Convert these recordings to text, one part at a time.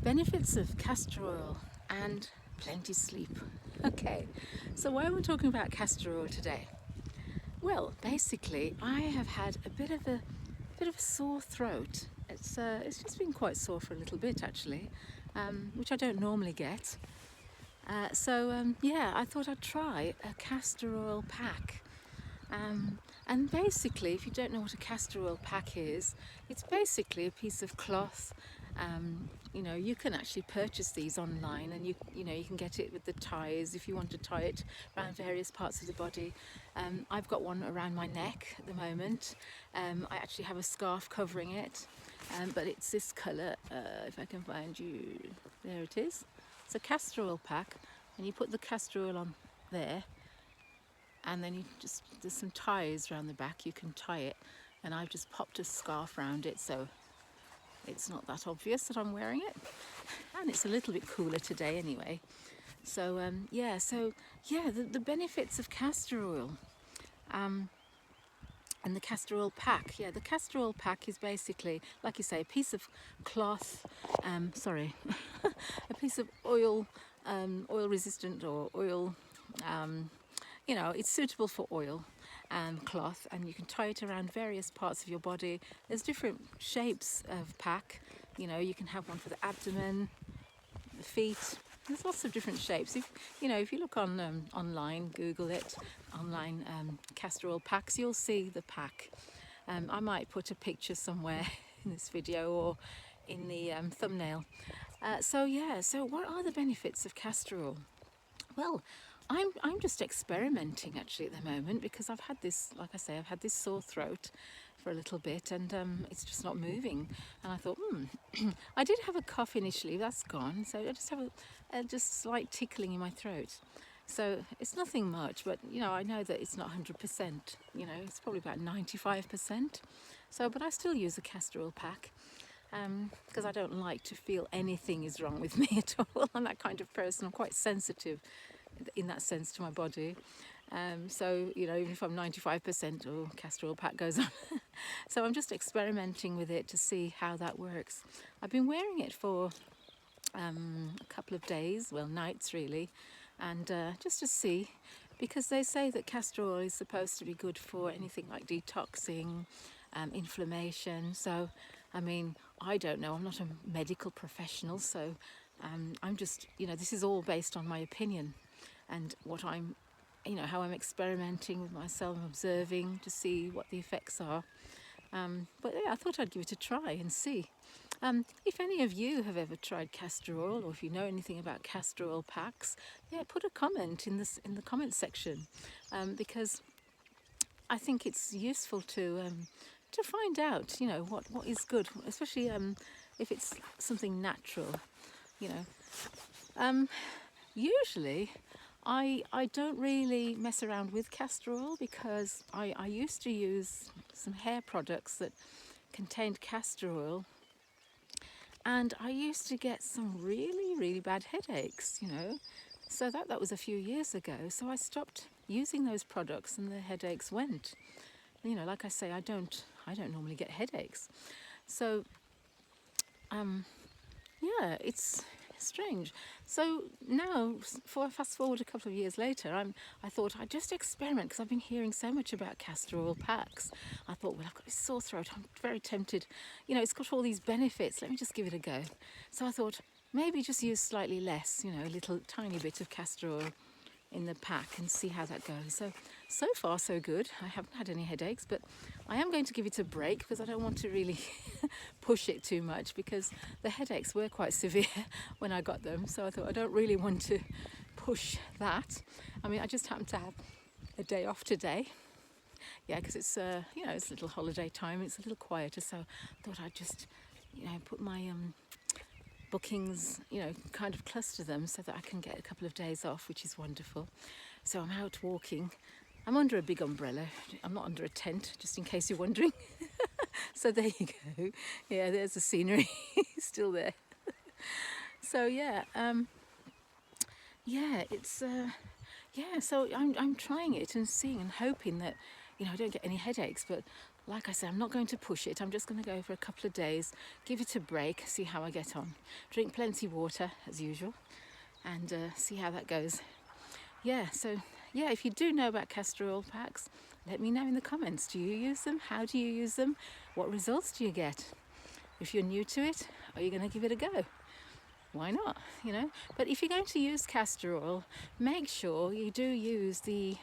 Benefits of castor oil and plenty sleep. Okay, so why are we talking about castor oil today? Well, basically, I have had a bit of a sore throat. It's just been quite sore for a little bit actually, which I don't normally get. Yeah, I thought I'd try a castor oil pack. And basically, if you don't know what a castor oil pack is, it's basically a piece of cloth. You can actually purchase these online, and you can get it with the ties if you want to tie it around various parts of the body. I've got one around my neck at the moment. I actually have a scarf covering it, but it's this colour. If I can find you, there it is. It's a castor oil pack, and you put the castor oil on there. And then there's some ties around the back, you can tie it, and I've just popped a scarf around it so it's not that obvious that I'm wearing it, and it's a little bit cooler today anyway. The benefits of castor oil, and the castor oil pack. Yeah, the castor oil pack is basically, like you say, a piece of cloth, a piece of oil resistant or oil, it's suitable for oil cloth, and you can tie it around various parts of your body. There's different shapes of pack. You can have one for the abdomen, the feet. There's lots of different shapes. If you look on online, Google it, online castor oil packs, you'll see the pack. I might put a picture somewhere in this video or in the thumbnail. So what are the benefits of castor oil? Well, I'm just experimenting actually at the moment, because I've had this, like I say, I've had this sore throat for a little bit, and it's just not moving. And I thought, I did have a cough initially, that's gone. So I just have a just slight tickling in my throat. So it's nothing much, but I know that it's not 100%. It's probably about 95%. So, but I still use a castor oil pack. Because I don't like to feel anything is wrong with me at all. I'm that kind of person. I'm quite sensitive in that sense to my body. Even if I'm 95%, castor oil pack goes on. So I'm just experimenting with it to see how that works. I've been wearing it for a couple of days, well, nights really, and just to see, because they say that castor oil is supposed to be good for anything like detoxing, inflammation. So I don't know, I'm not a medical professional, so I'm just, this is all based on my opinion and what I'm, how I'm experimenting with myself, observing to see what the effects are. But yeah, I thought I'd give it a try and see. If any of you have ever tried castor oil, or if you know anything about castor oil packs, yeah, put a comment in the comment section, because I think it's useful to find out, what is good, especially if it's something natural, Usually, I don't really mess around with castor oil, because I used to use some hair products that contained castor oil, and I used to get some really, really bad headaches, So that was a few years ago. So I stopped using those products, and the headaches went. Like I say, I don't normally get headaches. So, it's strange. So now, fast forward a couple of years later, I thought I'd just experiment, because I've been hearing so much about castor oil packs. I thought, well, I've got this sore throat, I'm very tempted. It's got all these benefits, let me just give it a go. So I thought, maybe just use slightly less, a little tiny bit of castor oil in the pack, and see how that goes. So far so good. I haven't had any headaches, but I am going to give it a break, because I don't want to really push it too much, because the headaches were quite severe when I got them. So I thought, I don't really want to push that. I just happened to have a day off today. Yeah, because it's it's a little holiday time, it's a little quieter, so I thought I'd just put my bookings, kind of cluster them so that I can get a couple of days off, which is wonderful. So I'm out walking. I'm under a big umbrella. I'm not under a tent, just in case you're wondering. So there you go. Yeah, there's the scenery still there. So so I'm trying it and seeing and hoping that I don't get any headaches. But like I said, I'm not going to push it. I'm just going to go for a couple of days, give it a break, see how I get on. Drink plenty of water as usual, and see how that goes. Yeah, so yeah, if you do know about castor oil packs, let me know in the comments. Do you use them? How do you use them? What results do you get? If you're new to it, are you going to give it a go? Why not, you know? But if you're going to use castor oil, make sure you do use the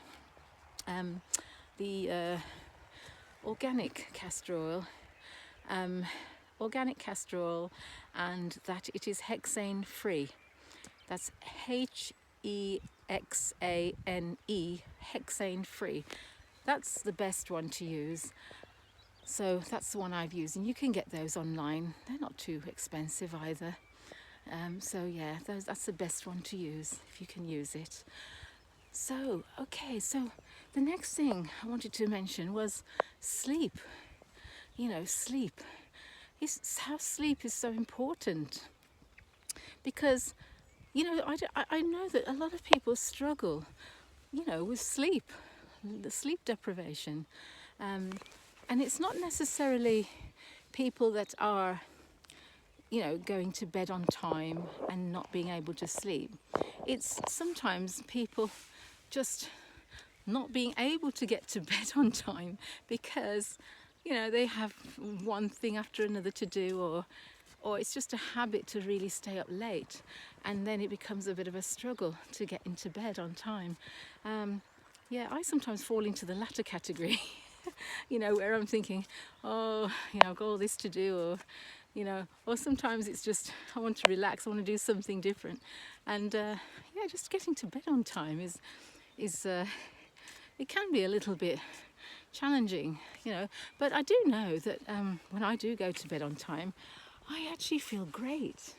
organic castor oil, and that it is hexane free. That's HEXANE, hexane free. That's the best one to use. So that's the one I've used, and you can get those online. They're not too expensive either. So yeah, that's the best one to use if you can use it. So, okay, so the next thing I wanted to mention was sleep. You know, sleep. How sleep is so important. Because, you know, I know that a lot of people struggle, you know, with sleep, the sleep deprivation. And it's not necessarily people that are, you know, going to bed on time and not being able to sleep. It's sometimes people just not being able to get to bed on time because, you know, they have one thing after another to do, or it's just a habit to really stay up late, and then it becomes a bit of a struggle to get into bed on time. Yeah, I sometimes fall into the latter category. You know, where I'm thinking, oh, you know, I've got all this to do, or, you know, or sometimes it's just, I want to relax, I want to do something different. And yeah, just getting to bed on time is it can be a little bit challenging, you know, but I do know that when I do go to bed on time, I actually feel great,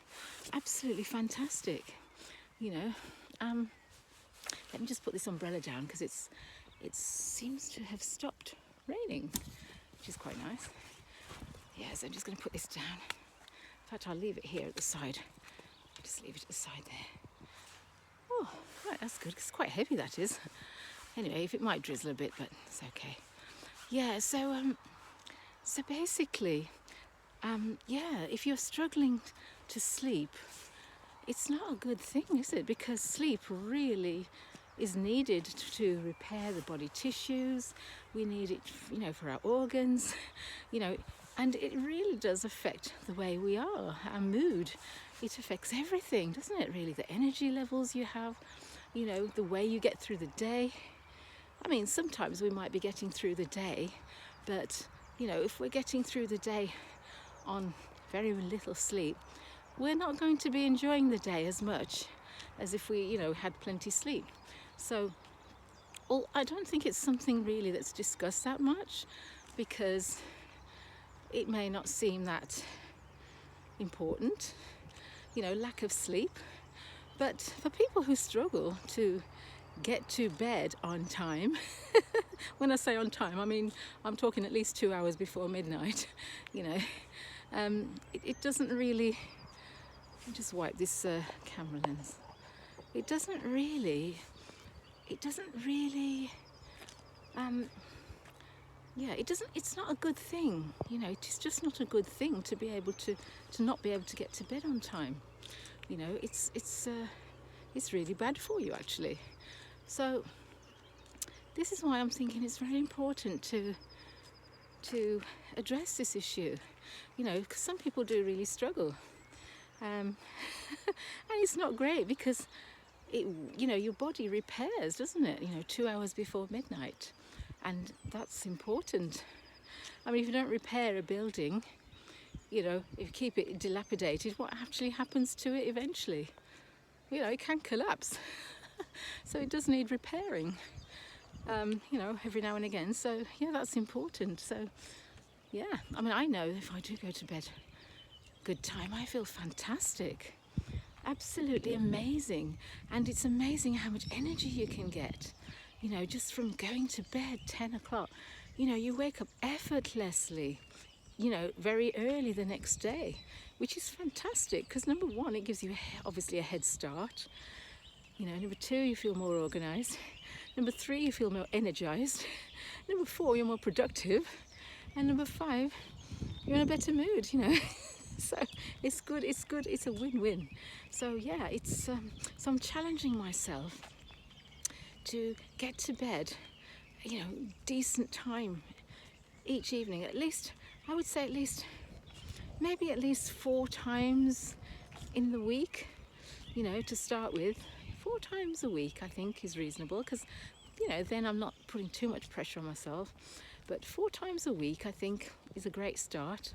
absolutely fantastic, you know. Let me just put this umbrella down because it seems to have stopped raining, which is quite nice. Yeah, so I'm just going to put this down. In fact, I'll leave it here at the side. Just leave it at the side there. Oh, right, that's good. It's quite heavy, that is. Anyway, if it might drizzle a bit, but it's okay. Yeah, so basically, yeah, if you're struggling to sleep, it's not a good thing, is it? Because sleep really is needed to repair the body tissues. We need it, you know, for our organs, you know, and it really does affect the way we are, our mood. It affects everything, doesn't it, really? The energy levels you have, you know, the way you get through the day. I mean, sometimes we might be getting through the day, but, you know, if we're getting through the day on very little sleep, we're not going to be enjoying the day as much as if we, you know, had plenty sleep. So, well, I don't think it's something really that's discussed that much because it may not seem that important, you know, lack of sleep. But for people who struggle to get to bed on time, when I say on time, I mean, I'm talking at least 2 hours before midnight, you know, it doesn't really, let me just wipe this camera lens. It doesn't really, yeah, it's not a good thing, you know, it's just not a good thing to be able to not be able to get to bed on time. You know, it's really bad for you, actually. So this is why I'm thinking it's very important to address this issue, you know, because some people do really struggle. And it's not great because you know, your body repairs, doesn't it? You know, 2 hours before midnight, and that's important. I mean, if you don't repair a building, you know, if you keep it dilapidated, what actually happens to it eventually? You know, it can collapse. So it does need repairing, you know, every now and again. So yeah, that's important. So yeah, I mean, I know if I do go to bed good time, I feel fantastic. Absolutely amazing. And it's amazing how much energy you can get, you know, just from going to bed 10 o'clock. You know, you wake up effortlessly, you know, very early the next day, which is fantastic because number one, it gives you obviously a head start. You know, number two, you feel more organized. Number three, you feel more energized. Number four, you're more productive. And number 5, you're in a better mood, you know. So it's good, it's a win-win. So yeah, so I'm challenging myself to get to bed, you know, decent time each evening. At least, I would say, maybe at least 4 times in the week, you know, to start with. 4 times a week I think is reasonable, because, you know, then I'm not putting too much pressure on myself. But 4 times a week I think is a great start.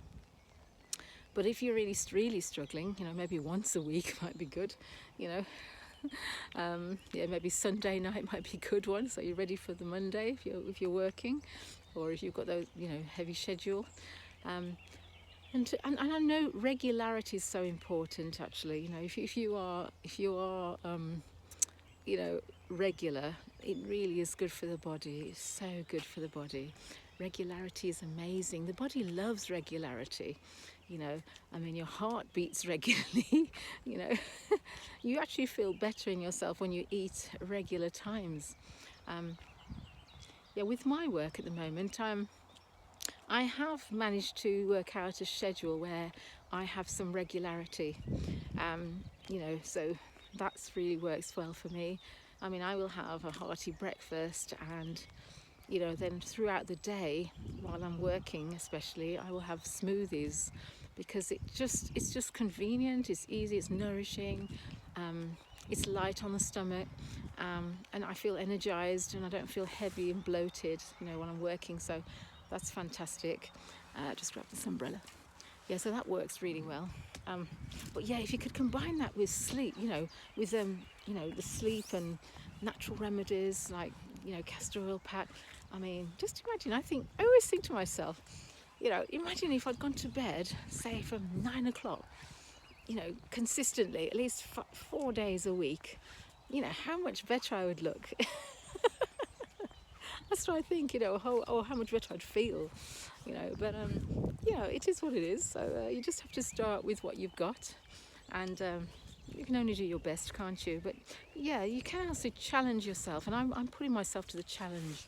But if you're really struggling, you know, maybe once a week might be good, you know. Yeah, maybe Sunday night might be a good one, so you're ready for the Monday if you're working, or if you've got those, you know, heavy schedule. And I know regularity is so important, actually. You know, if you are you know, regular, it really is good for the body. It's so good for the body. Regularity is amazing. The body loves regularity. You know, I mean, your heart beats regularly. You know, you actually feel better in yourself when you eat regular times. Yeah, with my work at the moment, I have managed to work out a schedule where I have some regularity. You know, so that's really works well for me. I mean, I will have a hearty breakfast, and, you know, then throughout the day, while I'm working especially, I will have smoothies, because it's just convenient, it's easy, it's nourishing, it's light on the stomach, and I feel energized, and I don't feel heavy and bloated, you know, when I'm working. So that's fantastic. Just grab this umbrella. Yeah, so that works really well. But yeah, if you could combine that with sleep, you know, with you know, the sleep and natural remedies like, you know, castor oil pack. I mean, just imagine. I always think to myself, you know, imagine if I'd gone to bed, say from 9 o'clock, you know, consistently, at least 4 days a week. You know, how much better I would look. That's what I think, you know, how much better I'd feel, you know. But you know, it is what it is. So you just have to start with what you've got, and you can only do your best, can't you? But yeah, you can also challenge yourself, and I'm putting myself to the challenge.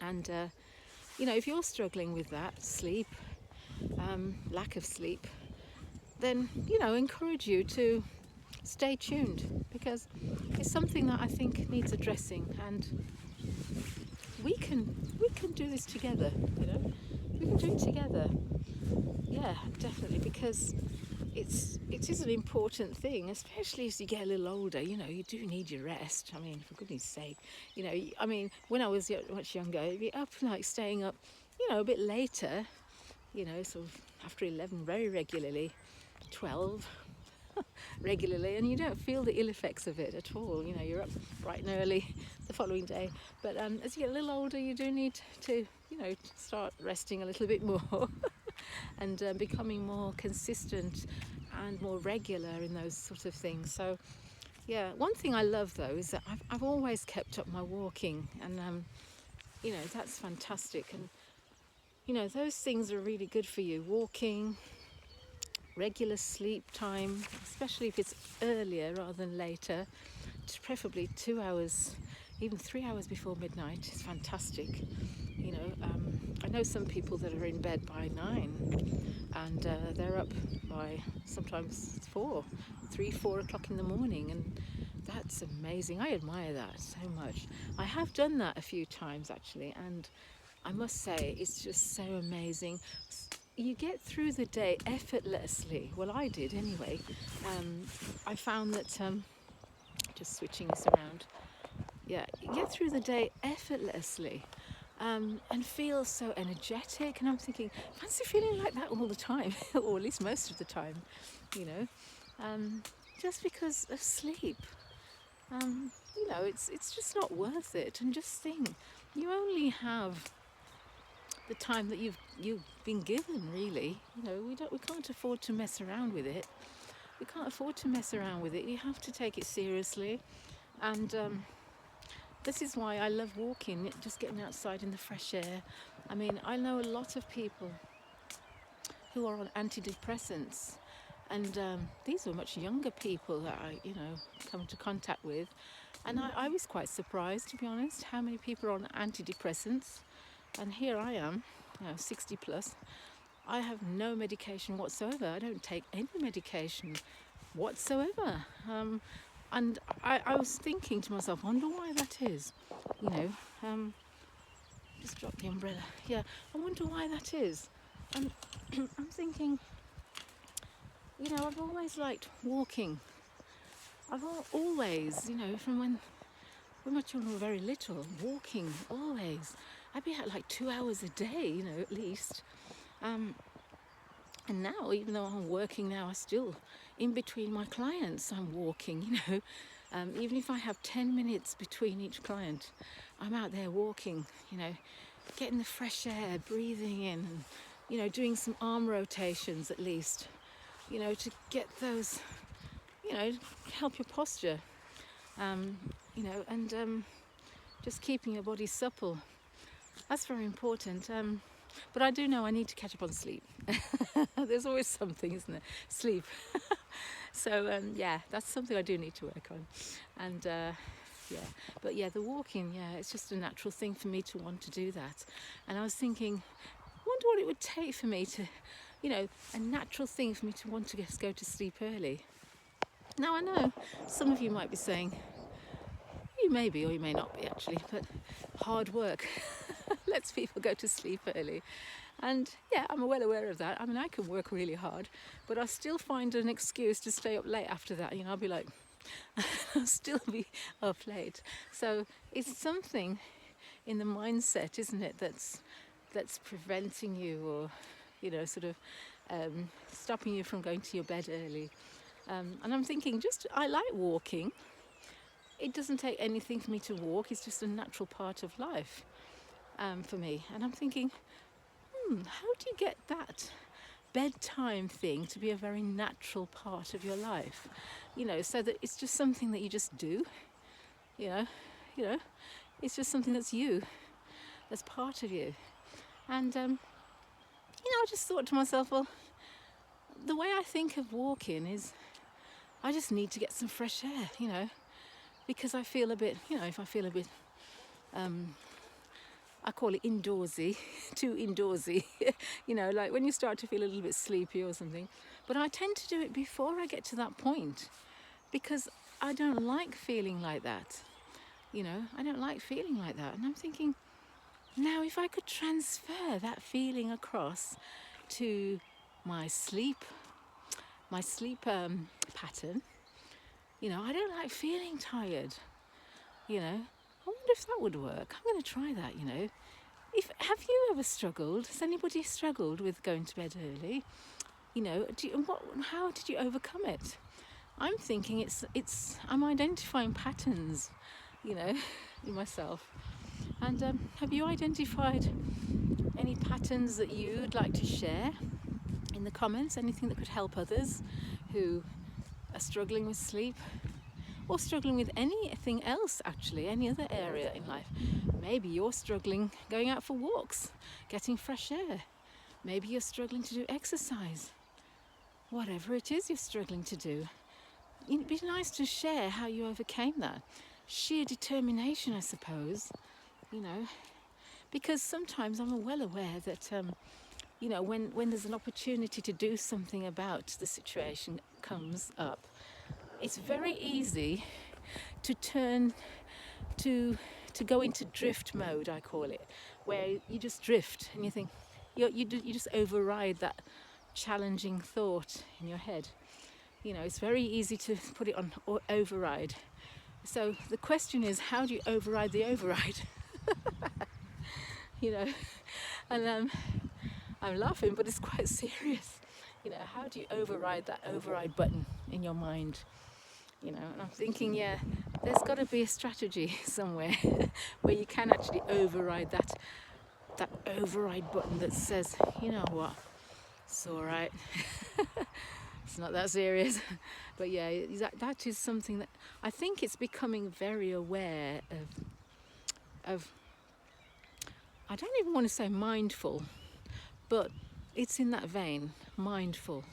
And you know, if you're struggling with that sleep, lack of sleep, then, you know, encourage you to stay tuned, because it's something that I think needs addressing, and we can do this together, you know. We can do it together. Yeah, definitely, because it is an important thing, especially as you get a little older. You know, you do need your rest. I mean, for goodness sake, you know, I mean, when I was much younger, I'd be up, like staying up, you know, a bit later, you know, sort of after 11 very regularly, 12 regularly, and you don't feel the ill effects of it at all. You know, you're up bright and early the following day. But as you get a little older, you do need to, you know, start resting a little bit more and becoming more consistent and more regular in those sort of things. So yeah, one thing I love though is that I've always kept up my walking, and you know, that's fantastic. And you know, those things are really good for you. Walking, regular sleep time, especially if it's earlier rather than later, preferably 2 hours, even 3 hours before midnight is fantastic. You know, I know some people that are in bed by 9, and they're up by sometimes 4 o'clock in the morning, and that's amazing. I admire that so much. I have done that a few times actually, and I must say it's just so amazing. You get through the day effortlessly. Well, I did anyway. I found that, just switching this around, yeah, you get through the day effortlessly, and feel so energetic. And I'm thinking, fancy feeling like that all the time, or at least most of the time, you know, just because of sleep. You know, it's just not worth it. And just think, you only have the time that you've been given, really. You know, we can't afford to mess around with it. We can't afford to mess around with it. You have to take it seriously, and this is why I love walking, just getting outside in the fresh air. I mean, I know a lot of people who are on antidepressants, and these were much younger people that I, you know, come into contact with, and I was quite surprised, to be honest, how many people are on antidepressants. And here I am, 60 plus, I have no medication whatsoever. I don't take any medication whatsoever. And I was thinking to myself, wonder why that is. You know, just drop the umbrella. Yeah, I wonder why that is. And I'm thinking, I've always liked walking. I've always, from when my children were very little, walking, always. I'd be out like 2 hours a day, at least. And now, even though I'm working now, I still, in between my clients, I'm walking, even if I have 10 minutes between each client, I'm out there walking, getting the fresh air, breathing in, and, doing some arm rotations at least, to get those, help your posture, and just keeping your body supple. That's very important. But I do know I need to catch up on sleep. There's always something, isn't there? Sleep. So that's something I do need to work on. And the walking, it's just a natural thing for me to want to do that. And I was thinking, I wonder what it would take for me to, a natural thing for me to want to just go to sleep early. Now I know some of you might be saying, you may be or you may not be actually, but hard work lets people go to sleep early. And I'm well aware of that. I mean, I can work really hard, but I still find an excuse to stay up late after that. I'll be like, I'll still be up late. So it's something in the mindset, isn't it, that's preventing you or, stopping you from going to your bed early. And I'm thinking, I like walking. It doesn't take anything for me to walk. It's just a natural part of life for me. And I'm thinking, how do you get that bedtime thing to be a very natural part of your life? So that it's just something that you just do. It's just something that's you, that's part of you. And I just thought to myself, well, the way I think of walking is, I just need to get some fresh air, because I feel a bit, if I feel a bit, I call it indoorsy, too indoorsy, like when you start to feel a little bit sleepy or something. But I tend to do it before I get to that point, because I don't like feeling like that. I don't like feeling like that. And I'm thinking, now if I could transfer that feeling across to my sleep pattern, I don't like feeling tired, I wonder if that would work. I'm going to try that, Have you ever struggled? Has anybody struggled with going to bed early? How did you overcome it? I'm thinking I'm identifying patterns, in myself. And have you identified any patterns that you'd like to share in the comments? Anything that could help others who are struggling with sleep? Or struggling with anything else, actually, any other area in life. Maybe you're struggling going out for walks, getting fresh air. Maybe you're struggling to do exercise. Whatever it is you're struggling to do, it'd be nice to share how you overcame that. Sheer determination, I suppose, because sometimes I'm well aware that, when there's an opportunity to do something about the situation comes up, it's very easy to turn to go into drift mode, I call it, where you just drift and you think you just override that challenging thought in your head. It's very easy to put it on override. So the question is, how do you override the override? And I'm laughing, but it's quite serious. How do you override that override button in your mind? And I'm thinking, there's got to be a strategy somewhere where you can actually override that override button that says, you know what, it's all right. It's not that serious. But that is something that I think it's becoming very aware of. I don't even want to say mindful, but it's in that vein, mindful,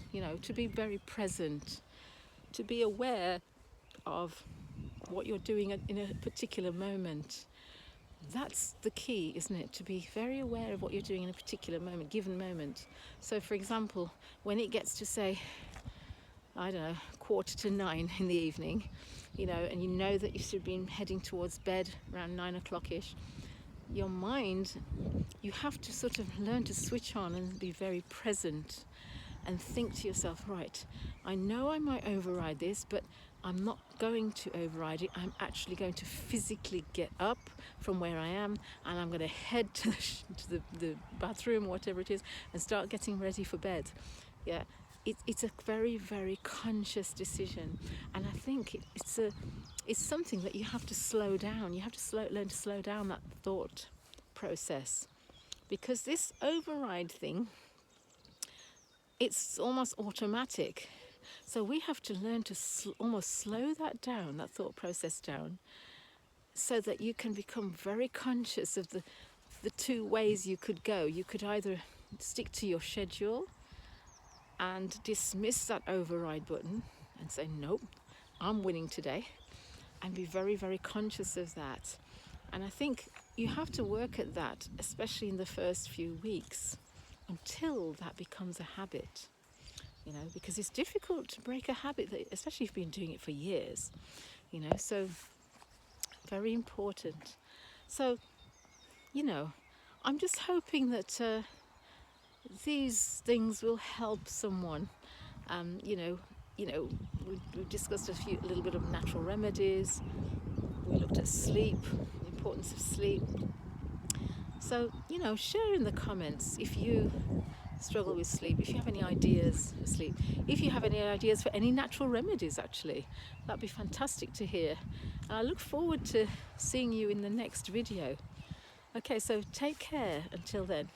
to be very present, to be aware of what you're doing in a particular moment, That's the key, isn't it? To be very aware of what you're doing in a particular moment, given moment. So for example, when it gets to say, I don't know, 8:45 in the evening, and you know that you should be heading towards bed around 9 o'clock-ish, your mind, you have to sort of learn to switch on and be very present and think to yourself, right, I know I might override this, but I'm not going to override it. I'm actually going to physically get up from where I am, and I'm going to head to the bathroom, whatever it is, and start getting ready for bed. Yeah, it's a very, very conscious decision, and I think it's something that you have to slow down. You have to learn to slow down that thought process, because this override thing, it's almost automatic. So we have to learn to almost slow that down, that thought process down, so that you can become very conscious of the two ways you could go. You could either stick to your schedule and dismiss that override button and say, nope, I'm winning today, and be very, very conscious of that. And I think you have to work at that, especially in the first few weeks, until that becomes a habit. Because it's difficult to break a habit, especially if you've been doing it for years, so very important. So, I'm just hoping that these things will help someone. We've discussed a little bit of natural remedies. We looked at sleep, the importance of sleep. So, share in the comments if you struggle with sleep, if you have any ideas for sleep, if you have any ideas for any natural remedies, actually, that'd be fantastic to hear. And I look forward to seeing you in the next video. Okay, so take care until then.